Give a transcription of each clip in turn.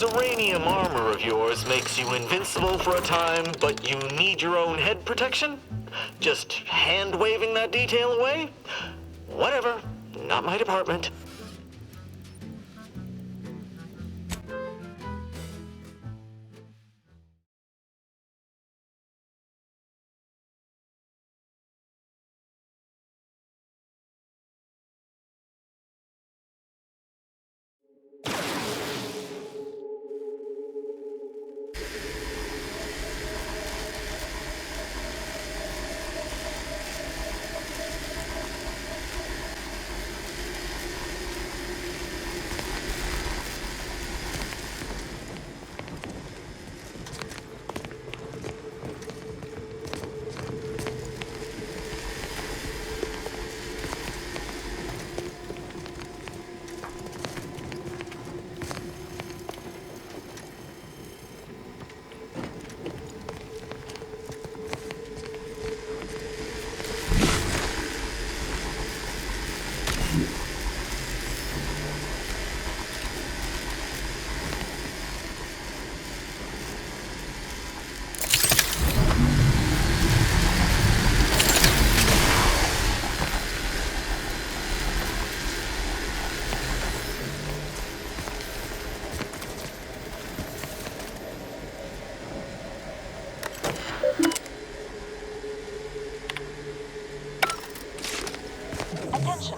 Xeranium armor of yours makes you invincible for a time, but you need your own head protection? Just hand-waving that detail away? Whatever. Not my department.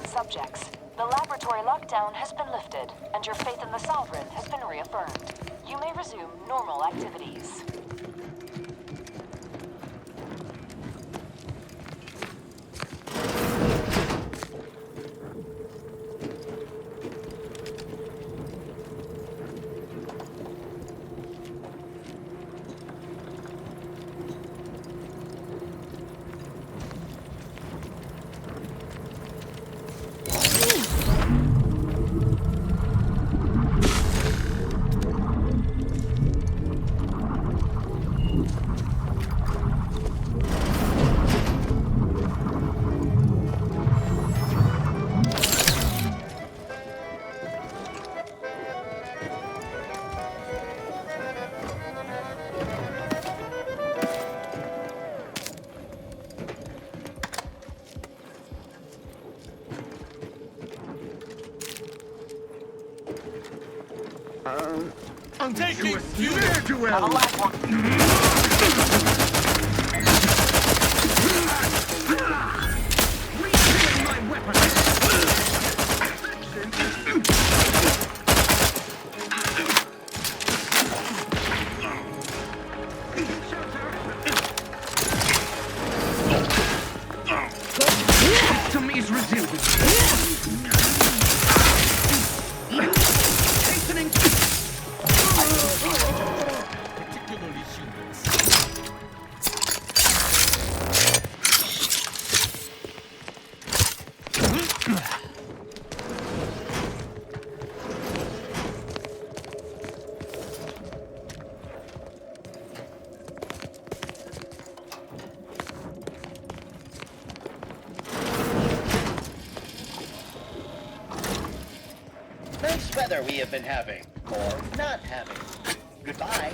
Subjects, the laboratory lockdown has been lifted, and your faith in the Sovereign has been reaffirmed. You may resume normal activities. I'm taking you Reclaiming my weapon. Enemy's resilient. Hastening. Particularly humans. Nice weather we have been having, or not having. Goodbye.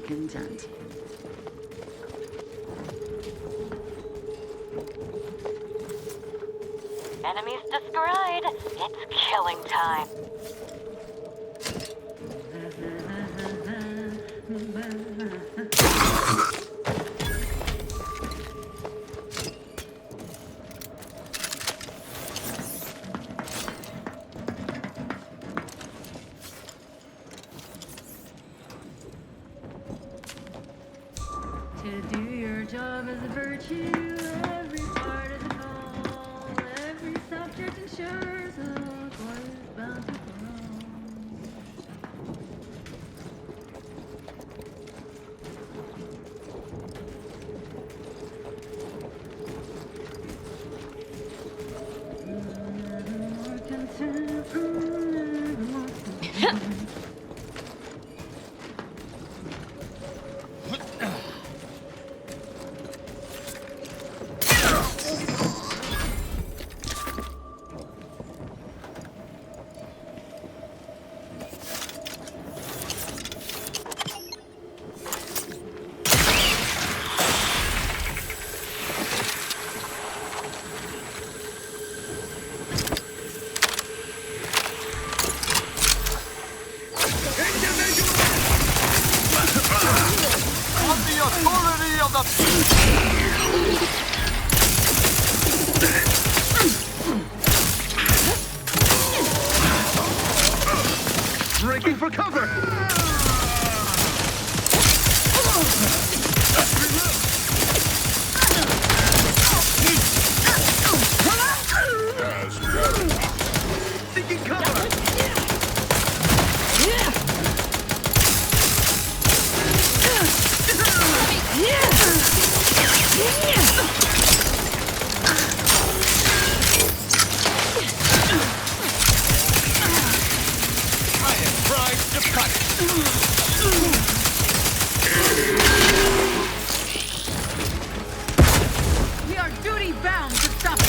content. Enemies descried. It's killing time. To do your job is a virtue, every part is a call, every subject ensures what is bound to grow. More content, more content. On the authority of the... Breaking for cover! Seeking cover! I am trying to cut it. We are duty bound to stop them.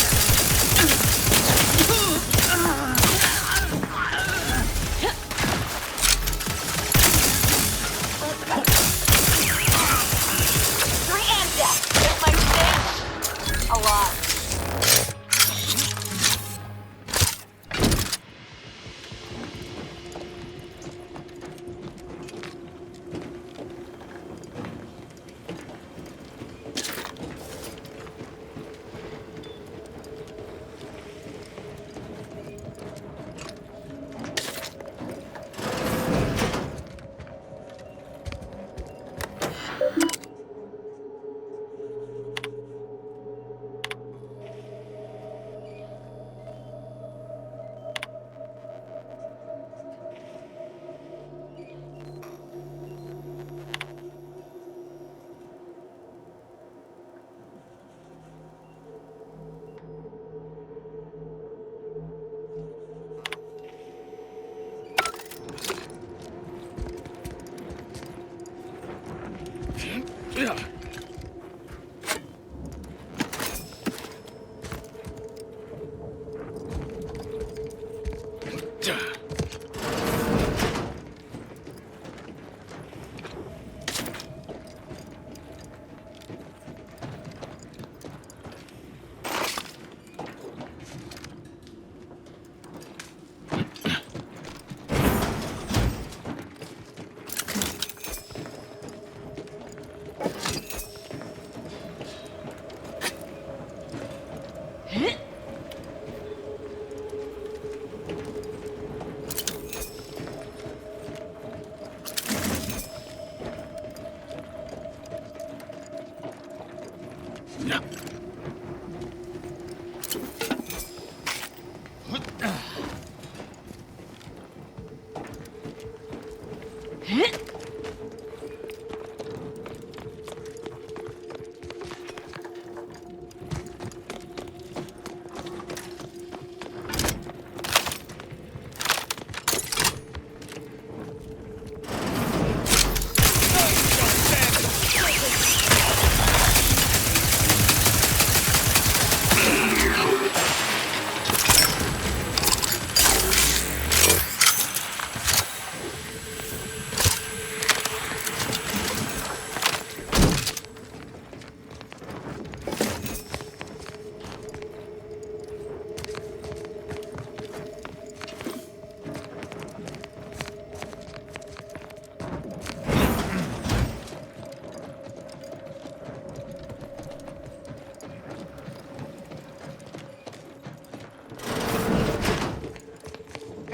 Three and death. This might stay alive.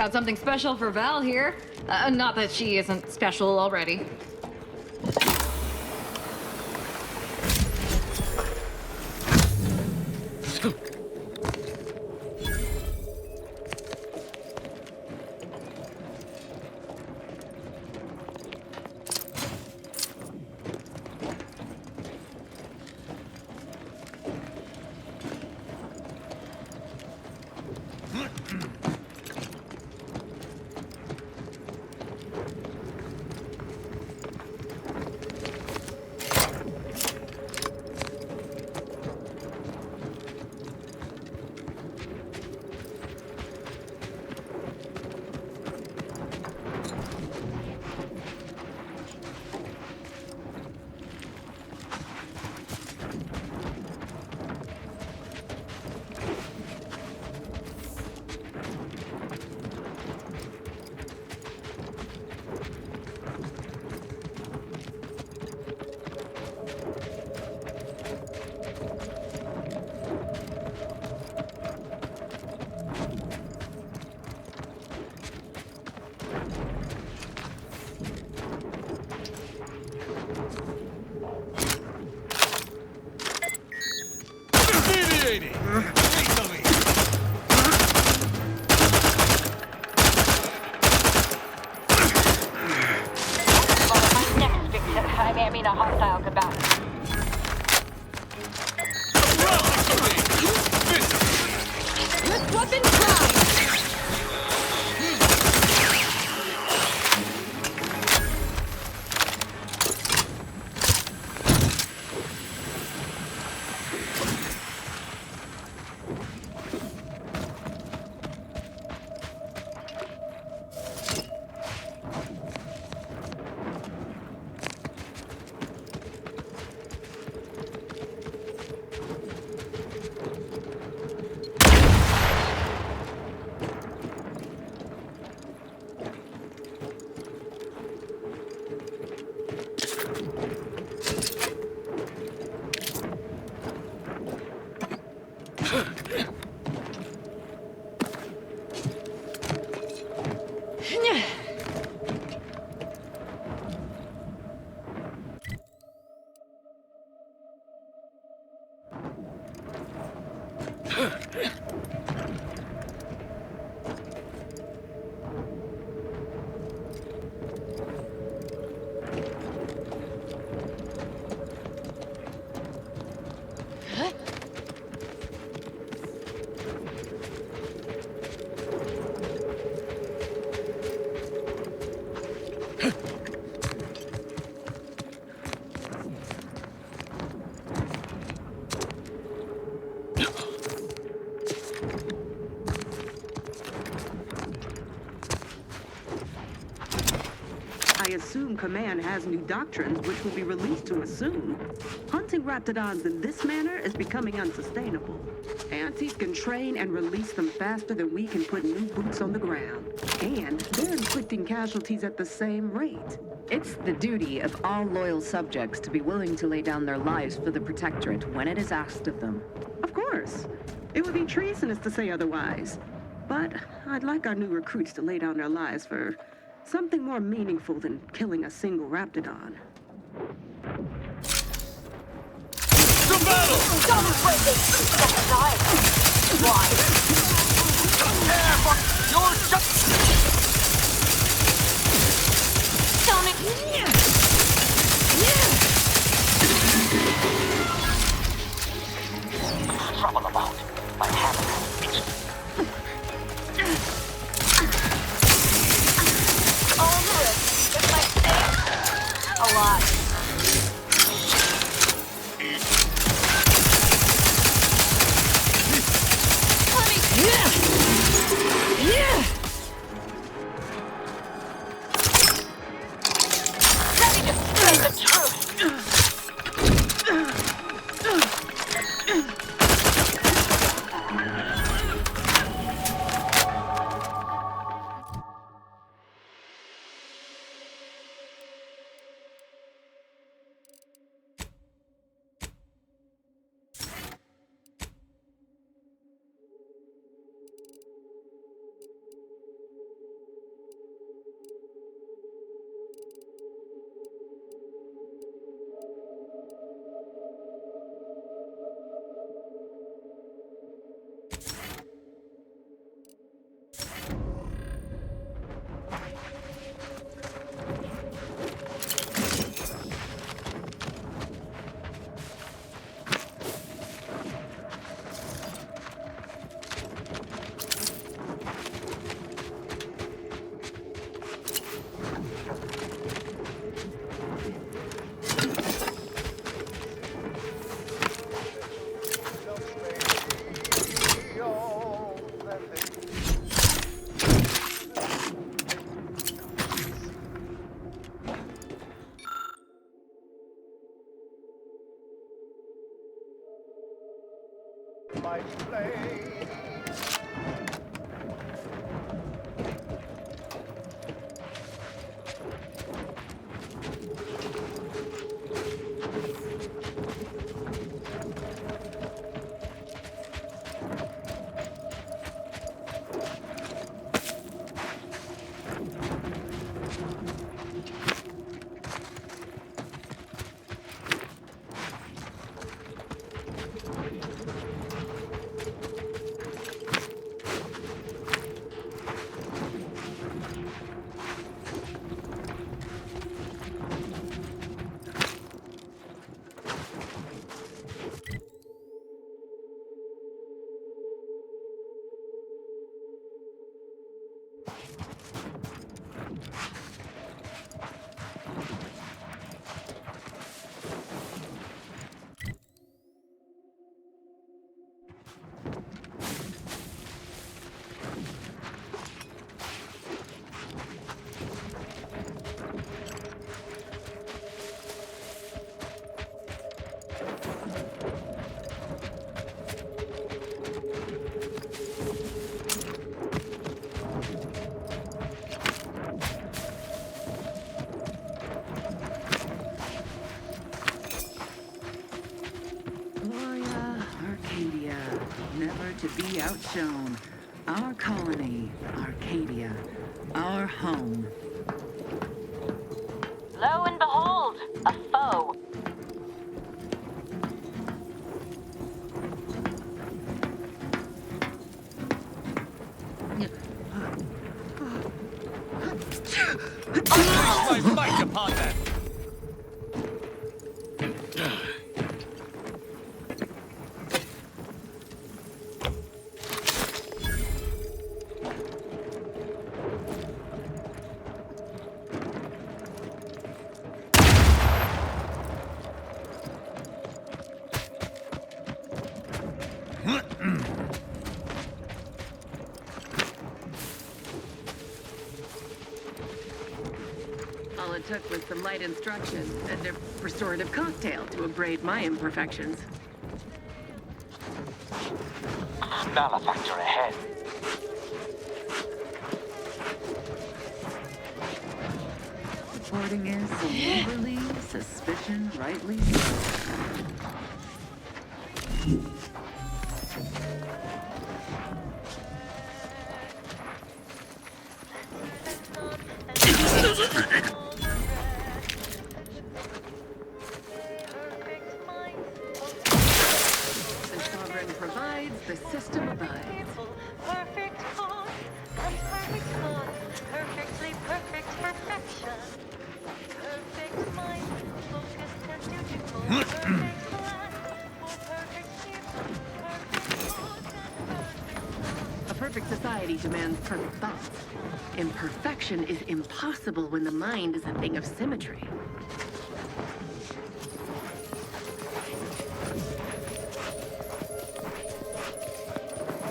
Got something special for Val here. Not that she isn't special already. A hostile combatant. Lift weapon prime! I assume Command has new doctrines which will be released to us soon. Hunting Raptidons in this manner is becoming unsustainable. Antis can train and release them faster than we can put new boots on the ground. And they're inflicting casualties at the same rate. It's the duty of all loyal subjects to be willing to lay down their lives for the Protectorate when it is asked of them. Of course. It would be treasonous to say otherwise. But I'd like our new recruits to lay down their lives for something more meaningful than killing a single Raptidon. To battle! Why? Prepare for your Sonic! Trouble about my habit. It might sting a lot. Ready to say the truth. might play. Gloria, Arcadia, never to be outshone. Our colony, Arcadia, our home. Lo and behold, a foe. My might upon that. All it took was some light instruction and a restorative cocktail to abrade my imperfections. Malefactor ahead. Reporting is so overly, suspicion rightly so. The sovereign provides, the system abides. Perfect cause and perfect cause. Perfectly perfect perfection. Perfect mind, focused and dutiful. Perfect plan for perfect people. Perfect cause and perfect A perfect society demands perfect thoughts. Imperfection is impossible when the mind is a thing of symmetry.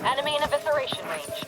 Enemy in evisceration range.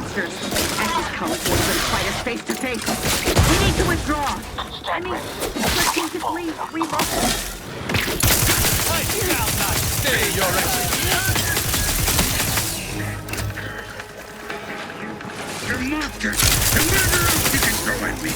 monsters. Ash's college won't even fight us face to face. We need to withdraw. I mean, strategically reload. I shall not stay, Your Excellency. You're monsters! And whatever else you can throw at me!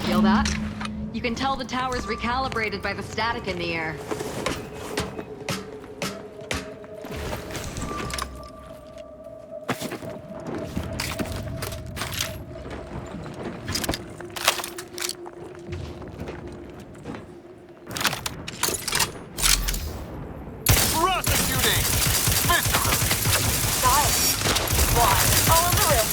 Feel that? You can tell the tower's recalibrated by the static in the air. Prosecuting! Viscerally! Guys, why? All on the wrist.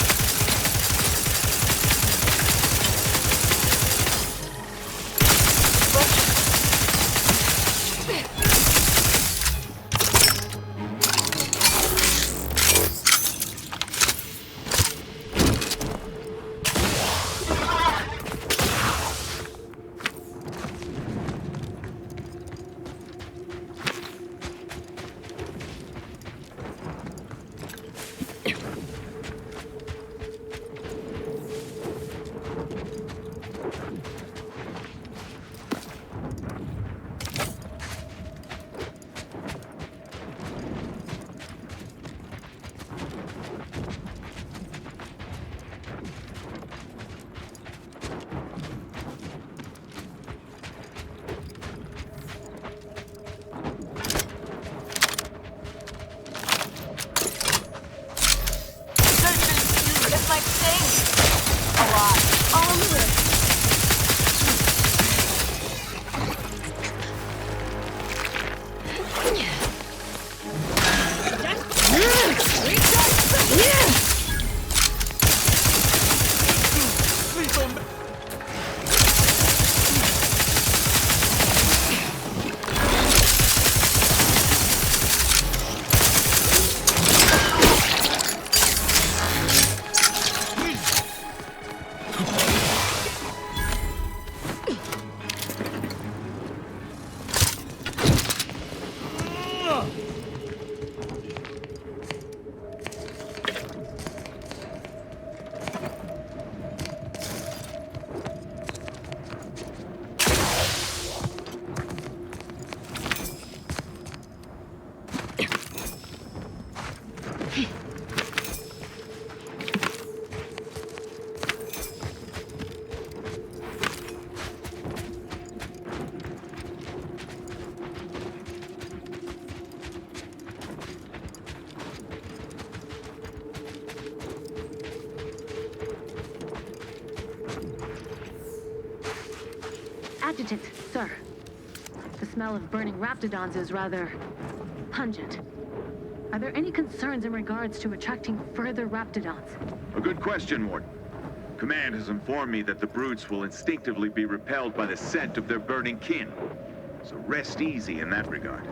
This might sting. A lot. All on the wrist. Please don't... Adjutant, sir. The smell of burning raptidons is rather pungent. Are there any concerns in regards to attracting further raptidons? A good question, Warden. Command has informed me that the brutes will instinctively be repelled by the scent of their burning kin. So rest easy in that regard.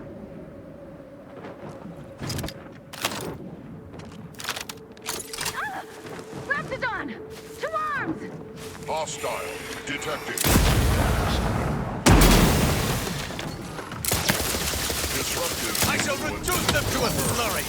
Raptidon! To arms! Hostile detected. Disruptive. I shall reduce them to a flurry.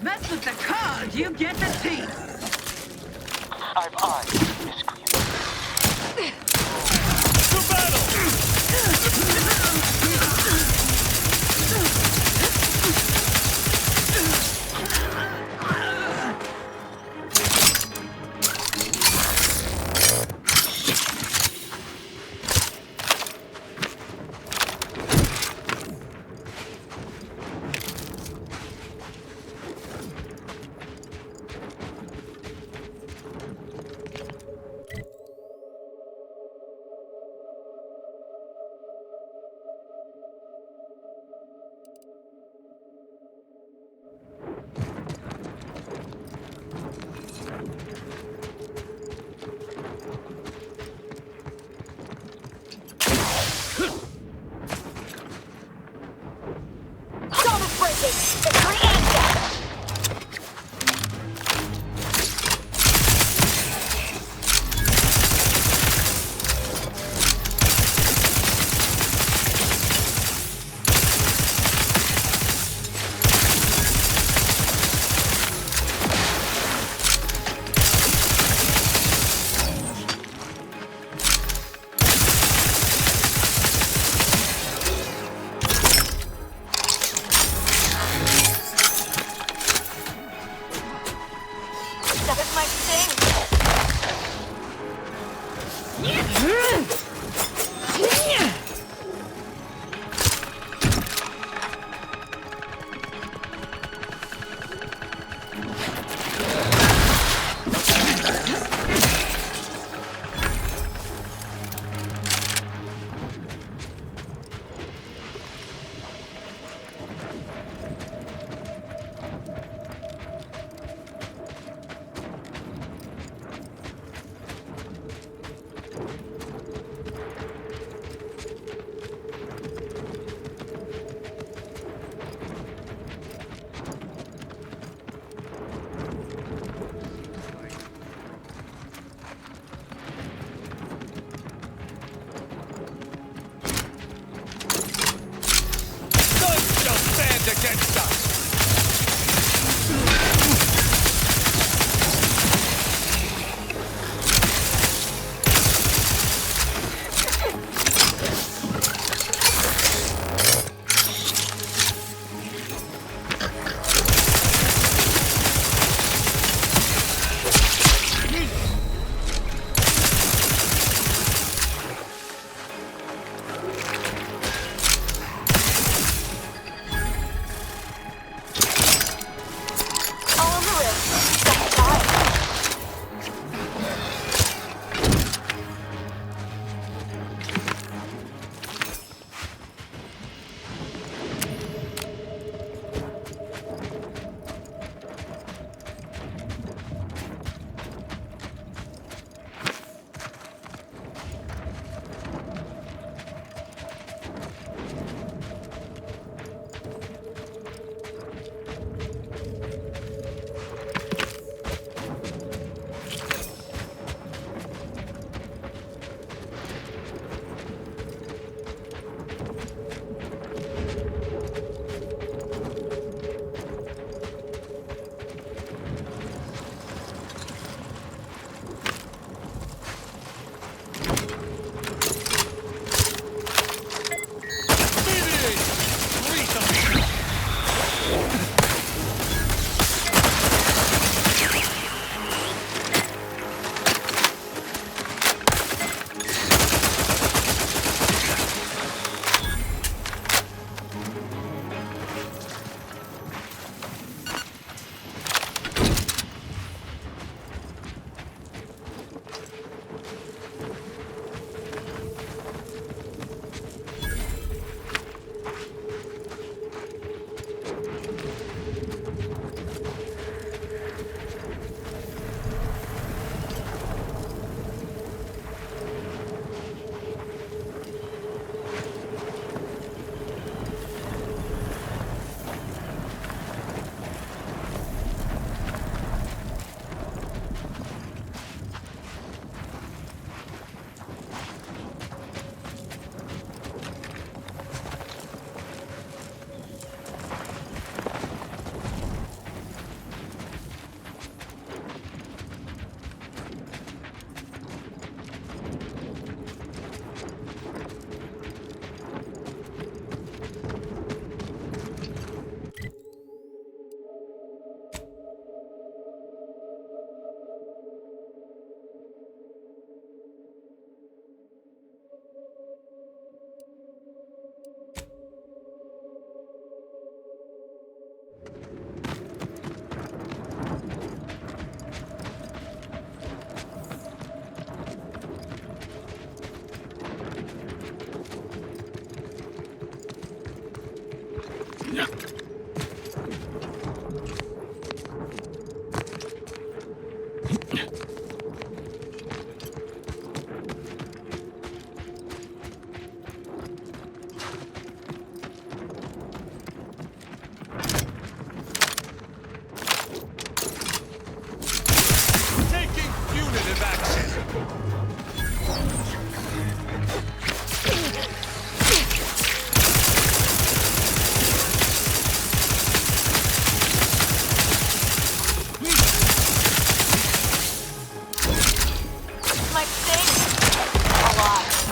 Mess with the cog, you get the teeth! I've eyes this creature. To battle!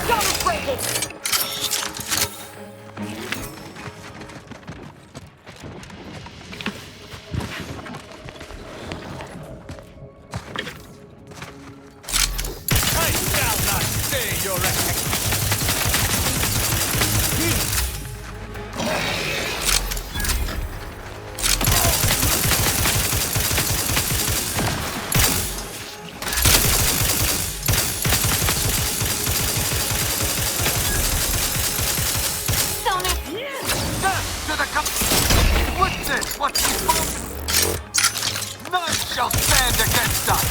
Don't break it! I shall not stay your execution. Death to the What's this? What's he spoken? None shall stand against us!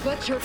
But you're...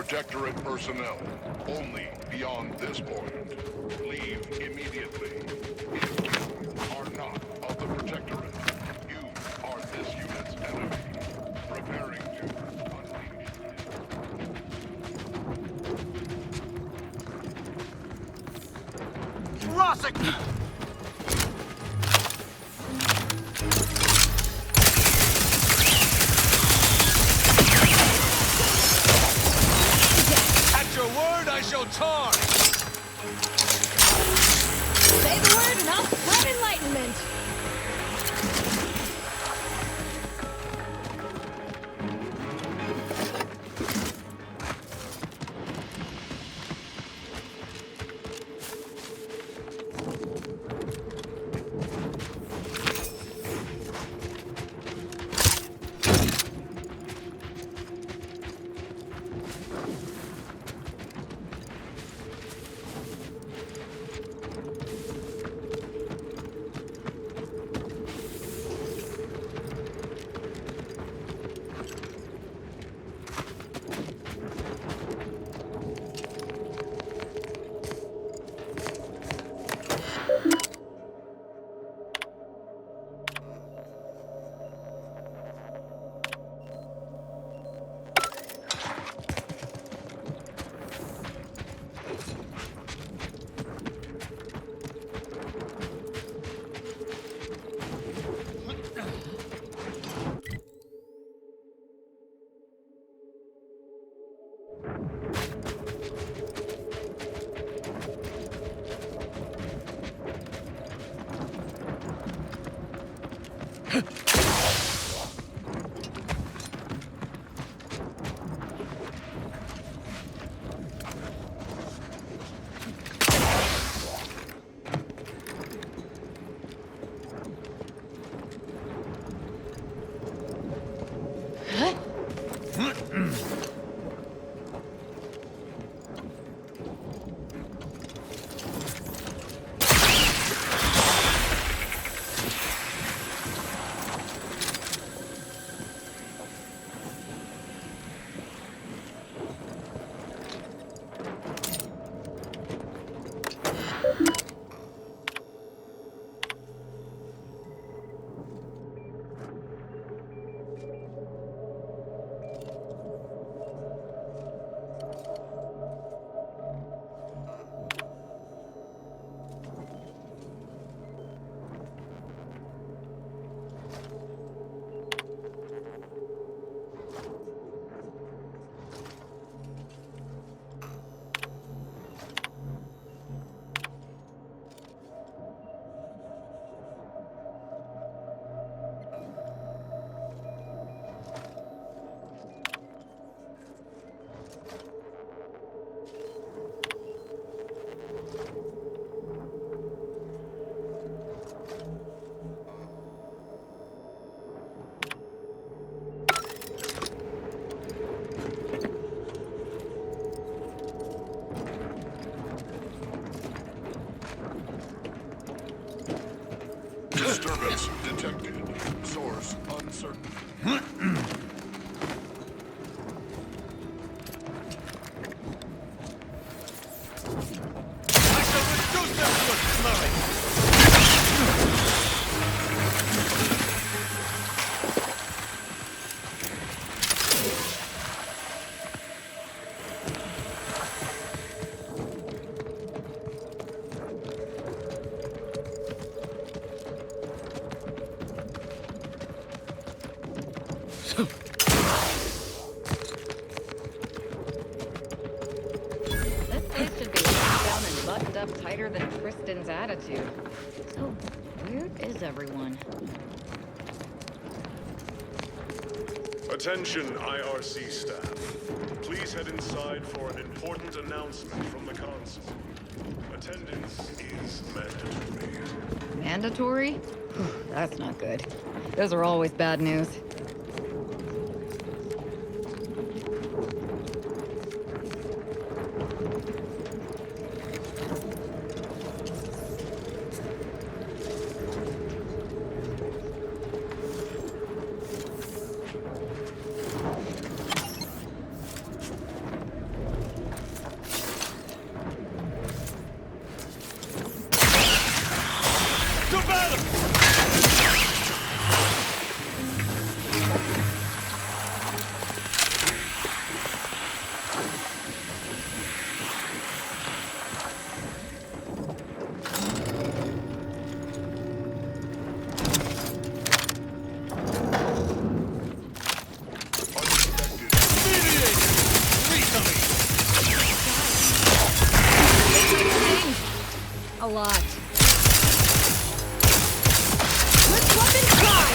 Directorate personnel, only beyond this point. Leave immediately. If you are not of the Protectorate, you are this unit's enemy. Preparing to unleash. Rosik! I shall charge! Say the word and I'll spread enlightenment! uncertain. I shall reduce them to a slurry! This place should be locked down and buttoned up tighter than Kristen's attitude. So, where is everyone? Attention, IRC staff. Please head inside for an important announcement from the console. Attendance is mandatory. Mandatory? That's not good. Those are always bad news. A lot. Let's weapons fly!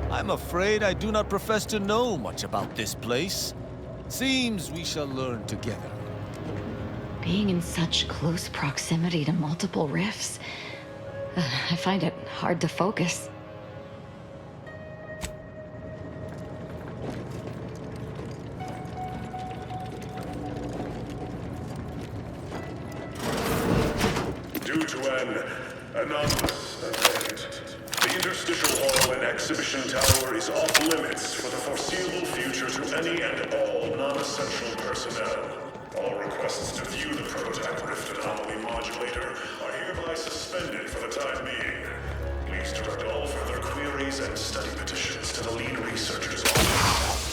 I'm afraid I do not profess to know much about this place. Seems we shall learn together. Being in such close proximity to multiple rifts, I find it hard to focus. Due to an anomalous event, the interstitial hall and exhibition tower is off limits for the foreseeable future to any and all non-essential personnel. All requests to view the prototype rift anomaly modulator are hereby suspended for the time being. Please direct all further queries and study petitions to the lead researcher's office.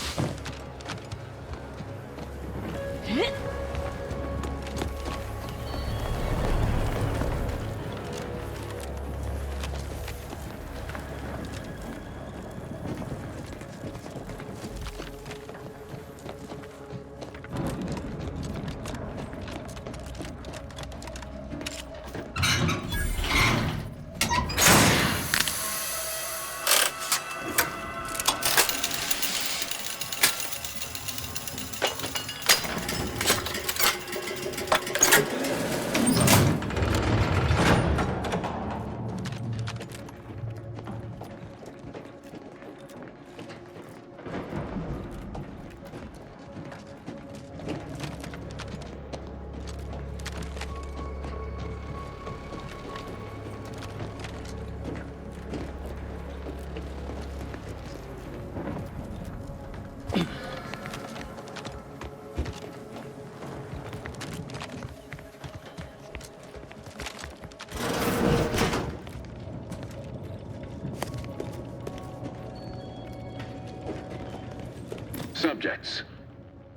subjects.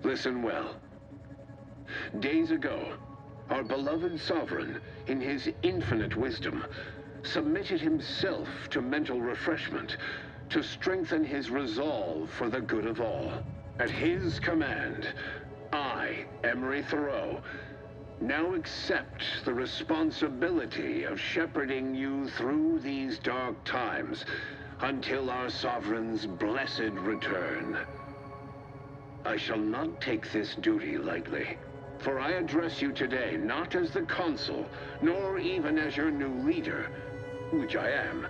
Listen well. Days ago, our beloved sovereign, in his infinite wisdom, submitted himself to mental refreshment to strengthen his resolve for the good of all. At his command, I, Emery Thoreau, now accept the responsibility of shepherding you through these dark times until our sovereign's blessed return. I shall not take this duty lightly, for I address you today not as the consul, nor even as your new leader, which I am,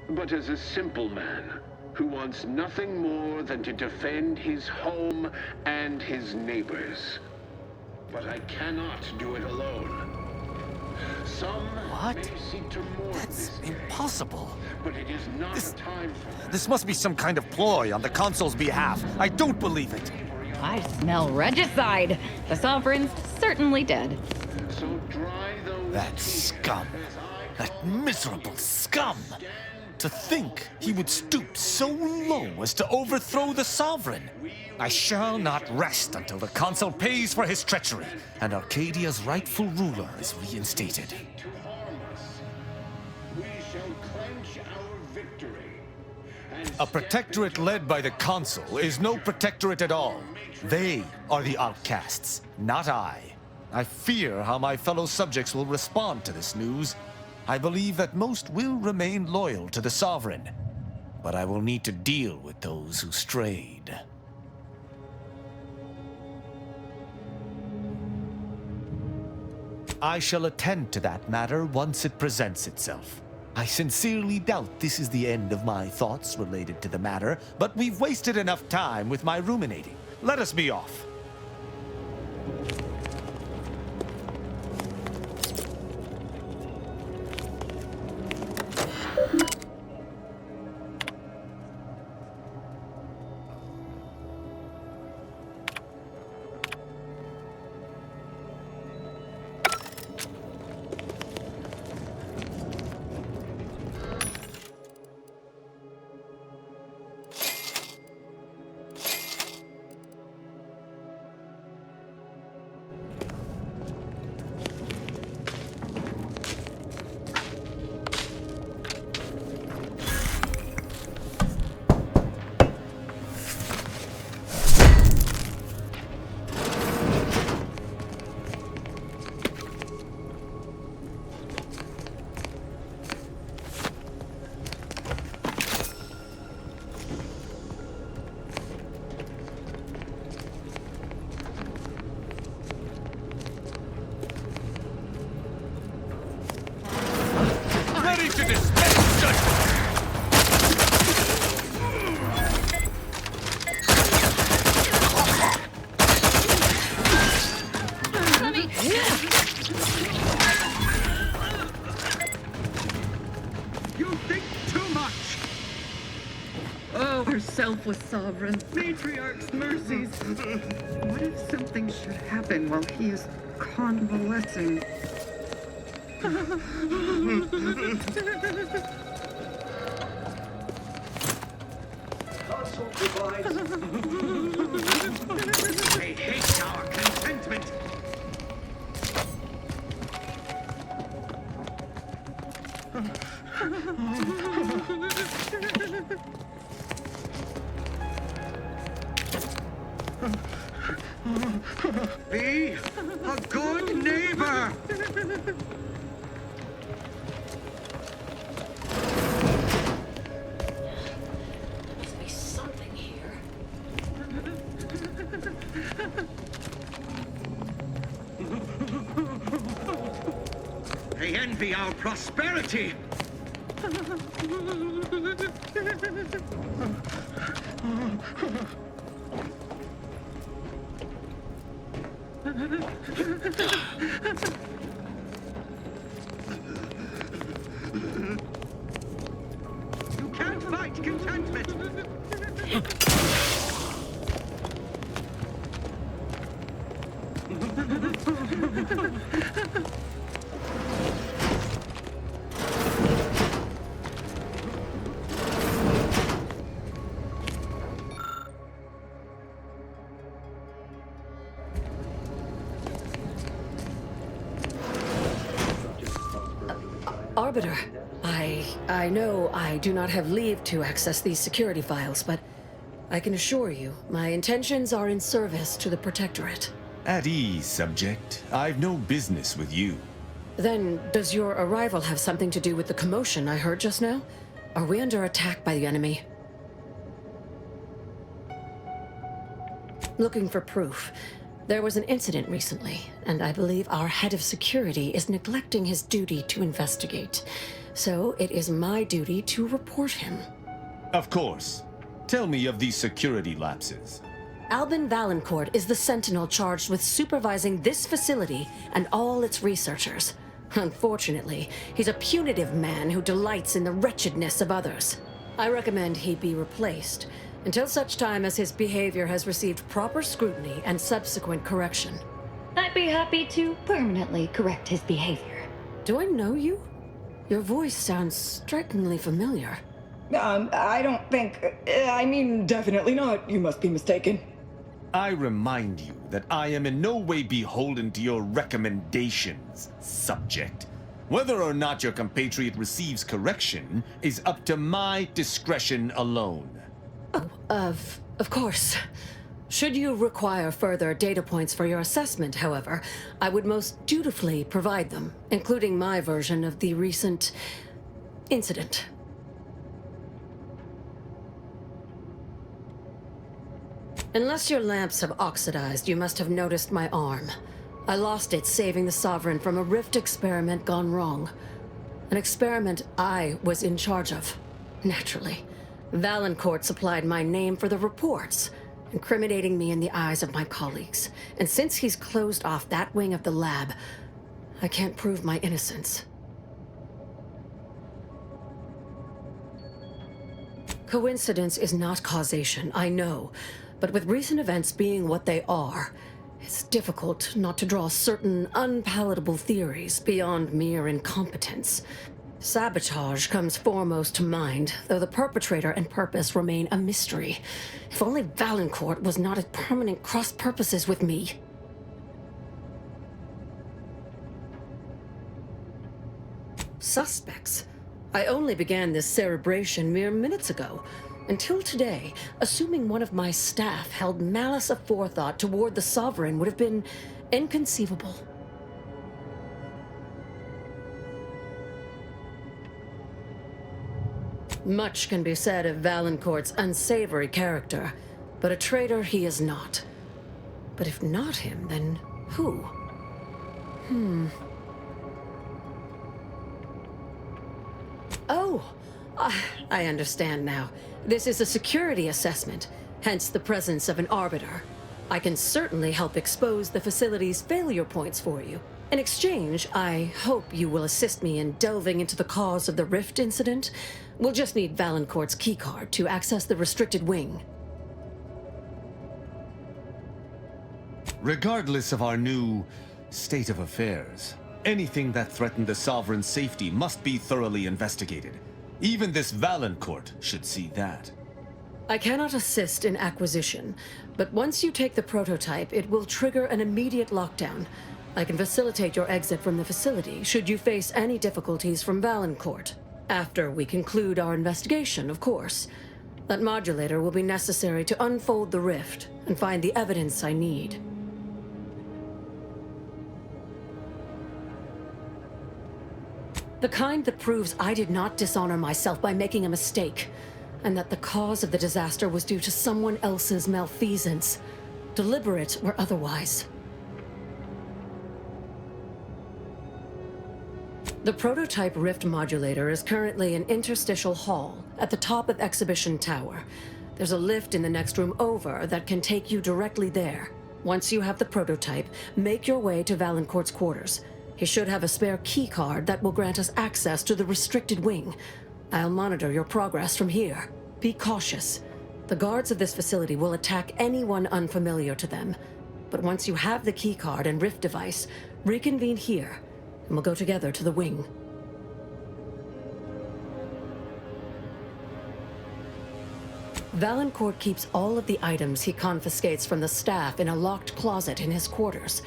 but as a simple man who wants nothing more than to defend his home and his neighbors. But I cannot do it alone. Some may seek to mourn this day, Impossible. but it is not a time for that. This must be some kind of ploy on the consul's behalf. I don't believe it. I smell regicide. The sovereign's certainly dead. So dry those That scum. That miserable scum. To think he would stoop so low as to overthrow the sovereign. I shall not rest until the consul pays for his treachery and Arcadia's rightful ruler is reinstated. to harm us. We shall clench our victory. And A protectorate led by the consul is no protectorate at all. They are the outcasts, not I. I fear how my fellow subjects will respond to this news. I believe that most will remain loyal to the sovereign, but I will need to deal with those who strayed. I shall attend to that matter once it presents itself. I sincerely doubt this is the end of my thoughts related to the matter, but we've wasted enough time with my ruminating. Let us be off. Ready to dispense judgment! You think too much! Oh, our selfless sovereign. Matriarch's mercies. What if something should happen while he is convalescing? Console provides. They hate our contentment. Be a good neighbor. Must be something here. They envy our prosperity. You can't fight contentment. Arbiter, I know I do not have leave to access these security files, but I can assure you, my intentions are in service to the Protectorate. At ease, subject. I've no business with you. Then, does your arrival have something to do with the commotion I heard just now? Are we under attack by the enemy? Looking for proof. There was an incident recently, and I believe our head of security is neglecting his duty to investigate. So it is my duty to report him. Of course. Tell me of these security lapses. Albin Valancourt is the sentinel charged with supervising this facility and all its researchers. Unfortunately, he's a punitive man who delights in the wretchedness of others. I recommend he be replaced until such time as his behavior has received proper scrutiny and subsequent correction. I'd be happy to permanently correct his behavior. Do I know you? Your voice sounds strikingly familiar. I don't think... I mean, definitely not. You must be mistaken. I remind you that I am in no way beholden to your recommendations, subject. Whether or not your compatriot receives correction is up to my discretion alone. Oh, of course. Should you require further data points for your assessment, however, I would most dutifully provide them, including my version of the recent incident. Unless your lamps have oxidized, you must have noticed my arm. I lost it saving the Sovereign from a rift experiment gone wrong. An experiment I was in charge of, naturally. Valancourt supplied my name for the reports, incriminating me in the eyes of my colleagues. And since he's closed off that wing of the lab, I can't prove my innocence. Coincidence is not causation, I know. But with recent events being what they are, it's difficult not to draw certain unpalatable theories beyond mere incompetence. Sabotage comes foremost to mind, though the perpetrator and purpose remain a mystery. If only Valancourt was not at permanent cross-purposes with me. Suspects? I only began this cerebration mere minutes ago. Until today, assuming one of my staff held malice aforethought toward the Sovereign would have been inconceivable. Much can be said of Valancourt's unsavory character, but a traitor he is not. But if not him, then who? Oh, I understand now. This is a security assessment, hence the presence of an arbiter. I can certainly help expose the facility's failure points for you. In exchange, I hope you will assist me in delving into the cause of the rift incident. We'll just need Valancourt's keycard to access the restricted wing. Regardless of our new state of affairs, anything that threatened the Sovereign's safety must be thoroughly investigated. Even this Valancourt should see that. I cannot assist in acquisition, but once you take the prototype, it will trigger an immediate lockdown. I can facilitate your exit from the facility should you face any difficulties from Valancourt. After we conclude our investigation, of course. That modulator will be necessary to unfold the rift and find the evidence I need. The kind that proves I did not dishonor myself by making a mistake, and that the cause of the disaster was due to someone else's malfeasance, deliberate or otherwise. The prototype rift modulator is currently in interstitial hall at the top of Exhibition Tower. There's a lift in the next room over that can take you directly there. Once you have the prototype, make your way to Valancourt's quarters. He should have a spare key card that will grant us access to the restricted wing. I'll monitor your progress from here. Be cautious. The guards of this facility will attack anyone unfamiliar to them. But once you have the key card and rift device, reconvene here, and we'll go together to the wing. Valancourt keeps all of the items he confiscates from the staff in a locked closet in his quarters.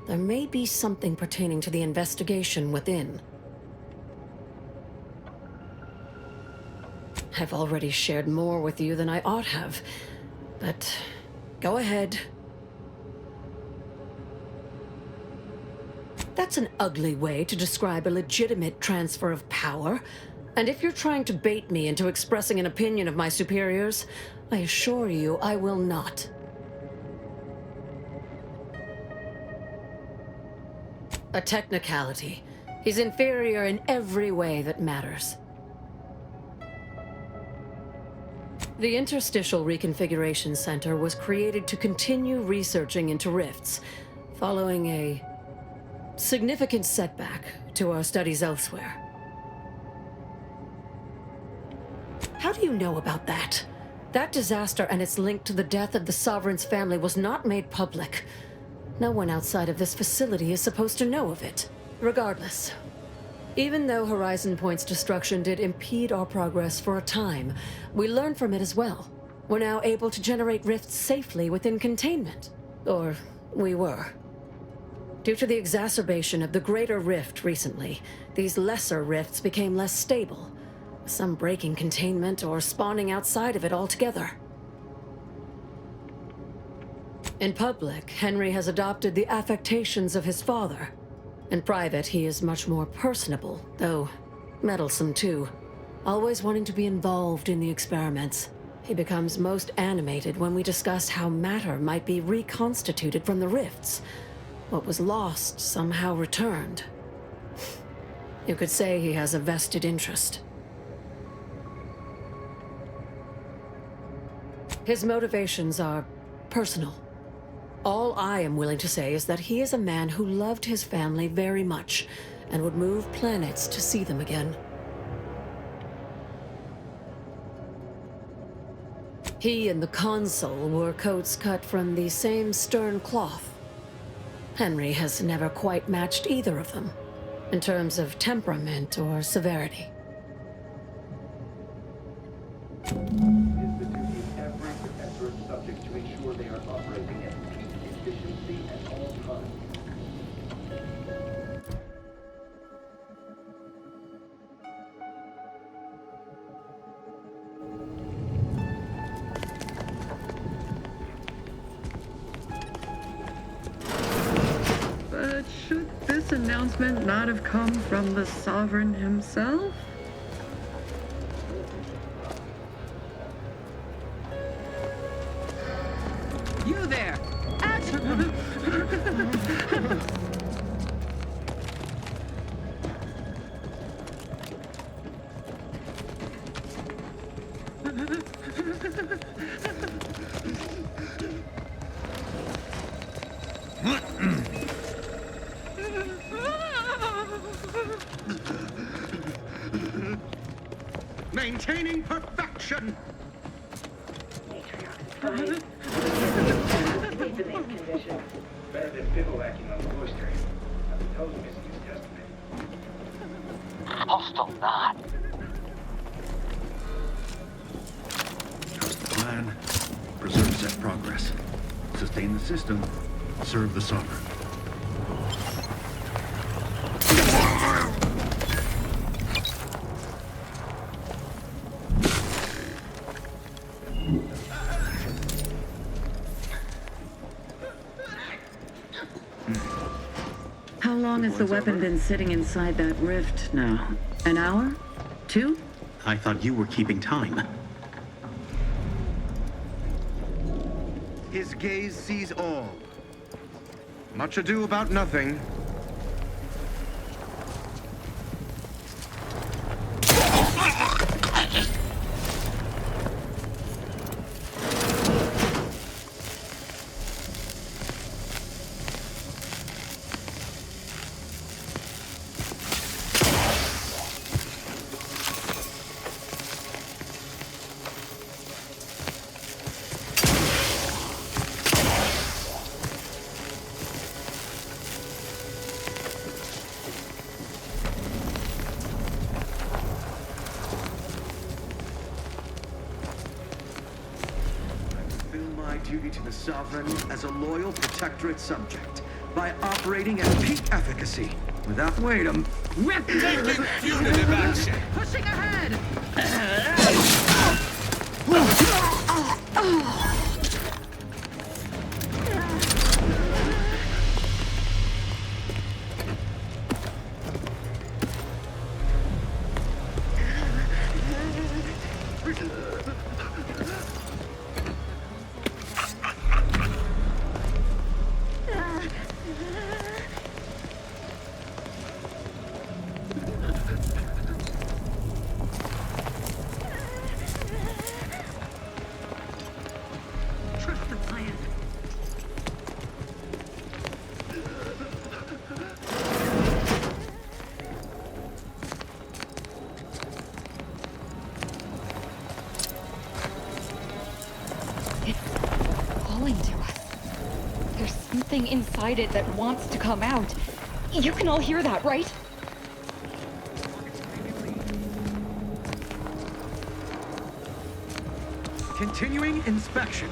There may be something pertaining to the investigation within. I've already shared more with you than I ought have. But go ahead. That's an ugly way to describe a legitimate transfer of power. And if you're trying to bait me into expressing an opinion of my superiors, I assure you I will not. A technicality. He's inferior in every way that matters. The Interstitial Reconfiguration Center was created to continue researching into rifts, following a significant setback to our studies elsewhere. How do you know about that? That disaster and its link to the death of the Sovereign's family was not made public. No one outside of this facility is supposed to know of it. Regardless, even though Horizon Point's destruction did impede our progress for a time, we learned from it as well. We're now able to generate rifts safely within containment. Or we were. Due to the exacerbation of the greater rift recently, these lesser rifts became less stable. Some breaking containment or spawning outside of it altogether. In public, Henry has adopted the affectations of his father. In private, he is much more personable, though meddlesome too. Always wanting to be involved in the experiments. He becomes most animated when we discuss how matter might be reconstituted from the rifts. What was lost somehow returned. You could say he has a vested interest. His motivations are personal. All I am willing to say is that he is a man who loved his family very much and would move planets to see them again. He and the Consul wore coats cut from the same stern cloth. Henry has never quite matched either of them, in terms of temperament or severity. It is the duty of every Protectorate subject to ensure they are operating at peak efficiency at all times. But should this announcement not have come from the Sovereign himself? You there! Action! Maintaining perfection! Better than bivouacking on the oyster. I told him his testament. Hostile not. Trust the plan. Preserve set progress. Sustain the system. Serve the Sovereign. How long has the weapon been sitting inside that rift now? An hour? 2? I thought you were keeping time. His gaze sees all. Much ado about nothing. Duty to the Sovereign as a loyal Protectorate subject by operating at peak efficacy without Wait a... Taking punitive action! Pushing ahead! Trust the plan. Calling to us. There's something inside it that wants to come out. You can all hear that, right? Continuing inspection.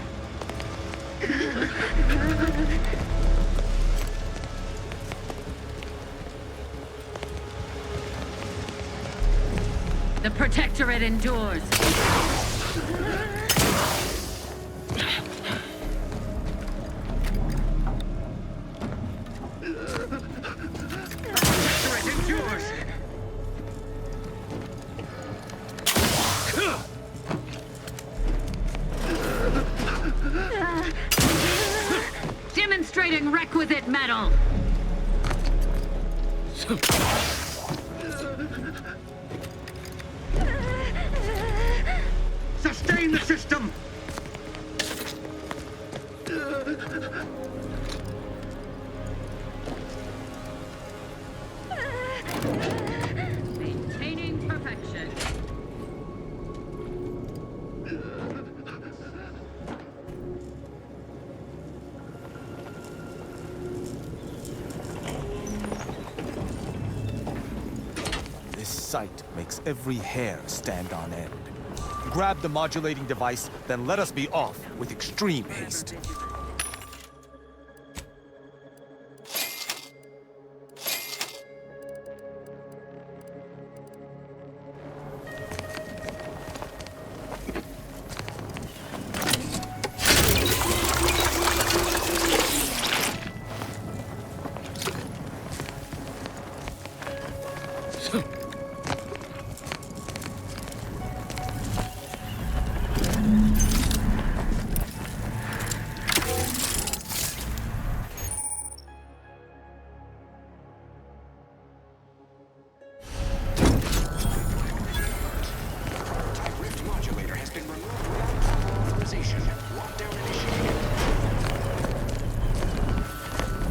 The Protectorate endures. Protectorate endures. Demonstrating requisite metal. Sustain the system. Maintaining perfection. This sight makes every hair stand on end. Grab the modulating device, then let us be off with extreme haste.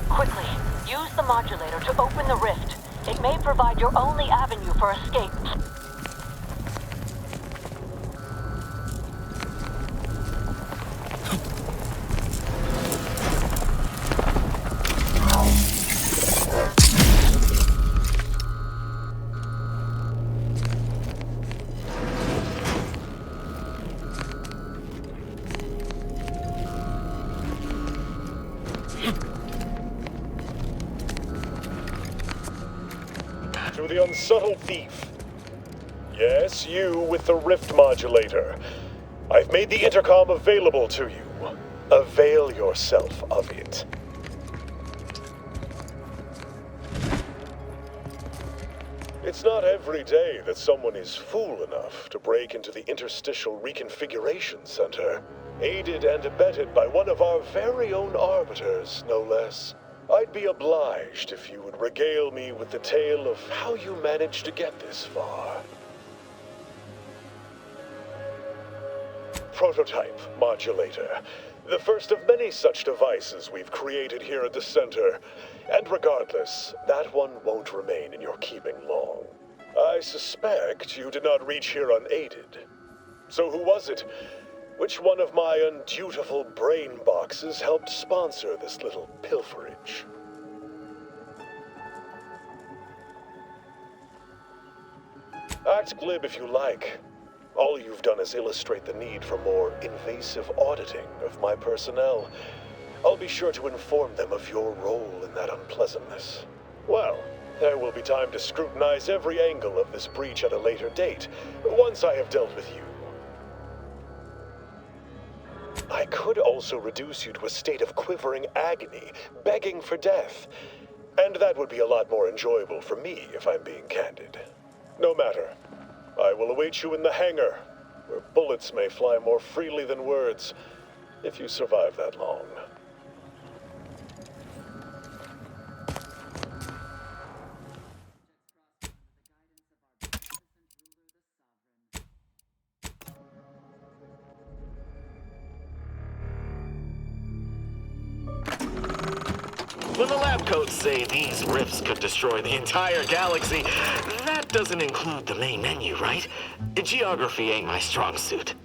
Quickly, use the modulator to open the rift. It may provide your only avenue for escape. To the unsubtle thief. Yes, you with the rift modulator. I've made the intercom available to you. Avail yourself of it. It's not every day that someone is fool enough to break into the Interstitial Reconfiguration Center, aided and abetted by one of our very own arbiters, no less. I'd be obliged if you would regale me with the tale of how you managed to get this far. Prototype modulator. The first of many such devices we've created here at the center. And regardless, that one won't remain in your keeping long. I suspect you did not reach here unaided. So who was it? Which one of my undutiful brain boxes helped sponsor this little pilferage? Act glib if you like. All you've done is illustrate the need for more invasive auditing of my personnel. I'll be sure to inform them of your role in that unpleasantness. Well, there will be time to scrutinize every angle of this breach at a later date, once I have dealt with you. I could also reduce you to a state of quivering agony, begging for death. And that would be a lot more enjoyable for me, if I'm being candid. No matter. I will await you in the hangar, where bullets may fly more freely than words, if you survive that long. When the lab coats say these rifts could destroy the entire galaxy, that doesn't include the main menu, right? Geography ain't my strong suit.